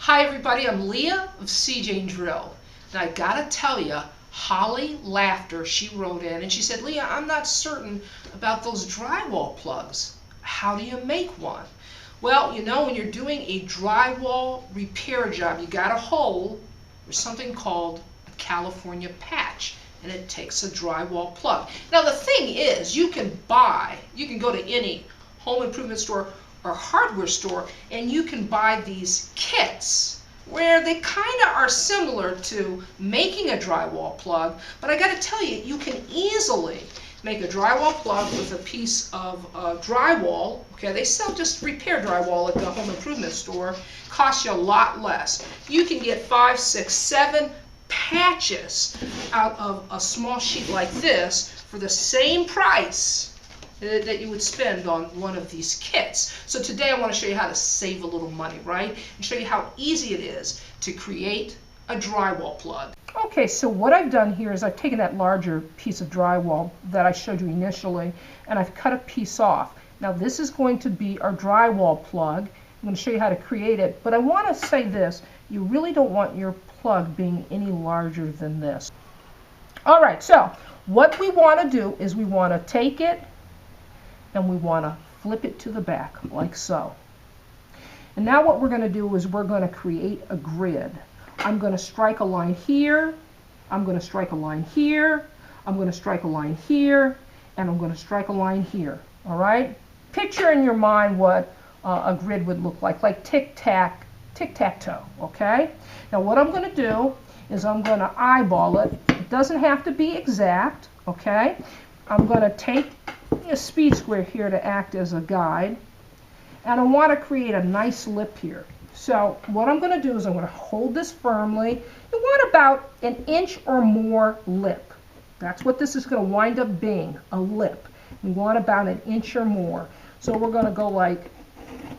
Hi everybody, I'm Leah of seejanedrill. And I gotta tell you, Holly Laughter, she wrote in and she said, Leah, I'm not certain about those drywall plugs. How do you make one? Well, you know, when you're doing a drywall repair job, you got a hole. There's something called a California patch, and it takes a drywall plug. Now the thing is, you can go to any home improvement store or hardware store, and you can buy these kits where they kind of are similar to making a drywall plug, but I got to tell you, you can easily make a drywall plug with a piece of drywall. Okay, they sell just repair drywall at the home improvement store. Costs you a lot less. You can get 5, 6, 7 patches out of a small sheet like this for the same price that you would spend on one of these kits. So today I want to show you how to save a little money, right? And show you how easy it is to create a drywall plug. Okay, so what I've done here is I've taken that larger piece of drywall that I showed you initially, and I've cut a piece off. Now this is going to be our drywall plug. I'm going to show you how to create it, but I want to say this, you really don't want your plug being any larger than this. All right, so what we want to do is we want to take it and we want to flip it to the back like so. And now what we're going to do is we're going to create a grid. I'm going to strike a line here, I'm going to strike a line here, I'm going to strike a line here, and I'm going to strike a line here. All right? Picture in your mind what a grid would look like tic-tac-toe. Okay? Now what I'm going to do is I'm going to eyeball it. It doesn't have to be exact. Okay? I'm going to take a speed square here to act as a guide, and I want to create a nice lip here. So what I'm going to do is I'm going to hold this firmly. You want about 1 inch or more lip. That's what this is going to wind up being, a lip. We want about 1 inch or more. So we're going to go like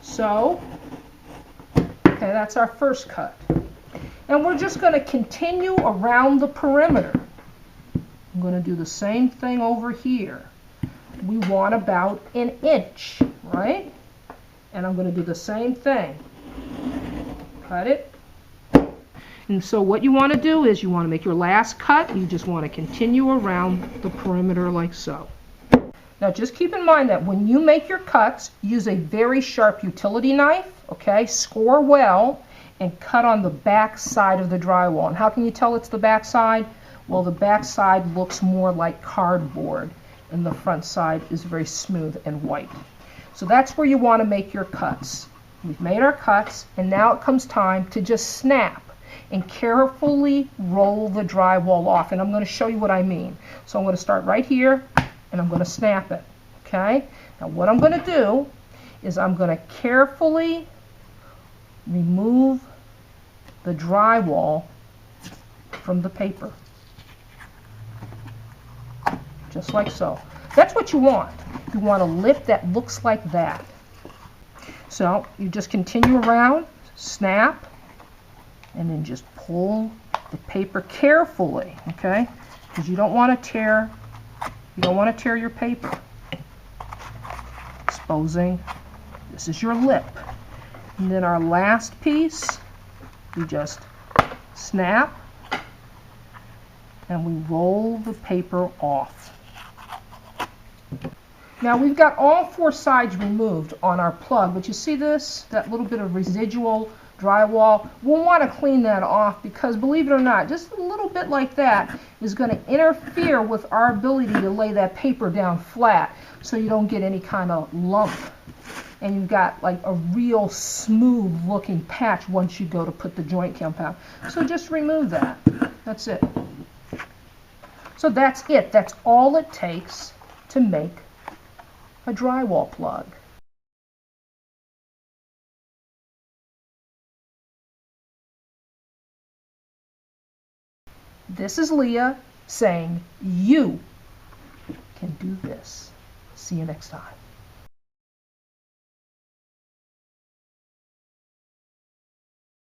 so. Okay, that's our first cut. And we're just going to continue around the perimeter. I'm going to do the same thing over here. We want about 1 inch, right? And I'm going to do the same thing. Cut it. And so what you want to do is you want to make your last cut. You just want to continue around the perimeter like so. Now just keep in mind that when you make your cuts, use a very sharp utility knife, okay? Score well and cut on the back side of the drywall. And how can you tell it's the back side? Well, the back side looks more like cardboard, and the front side is very smooth and white. So that's where you want to make your cuts. We've made our cuts, and now it comes time to just snap and carefully roll the drywall off. And I'm going to show you what I mean. So I'm going to start right here, and I'm going to snap it. Okay? Now what I'm going to do is I'm going to carefully remove the drywall from the paper. Just like so. That's what you want. You want a lip that looks like that. So you just continue around, snap, and then just pull the paper carefully, okay? Because you don't want to tear your paper. Exposing. This is your lip. And then our last piece, we just snap and we roll the paper off. Now we've got all 4 sides removed on our plug, but you see this, that little bit of residual drywall? We'll want to clean that off because, believe it or not, just a little bit like that is going to interfere with our ability to lay that paper down flat so you don't get any kind of lump. And you've got like a real smooth looking patch once you go to put the joint compound. So just remove that. That's it. So that's it. That's all it takes to make a drywall plug. This is Leah saying you can do this. See you next time.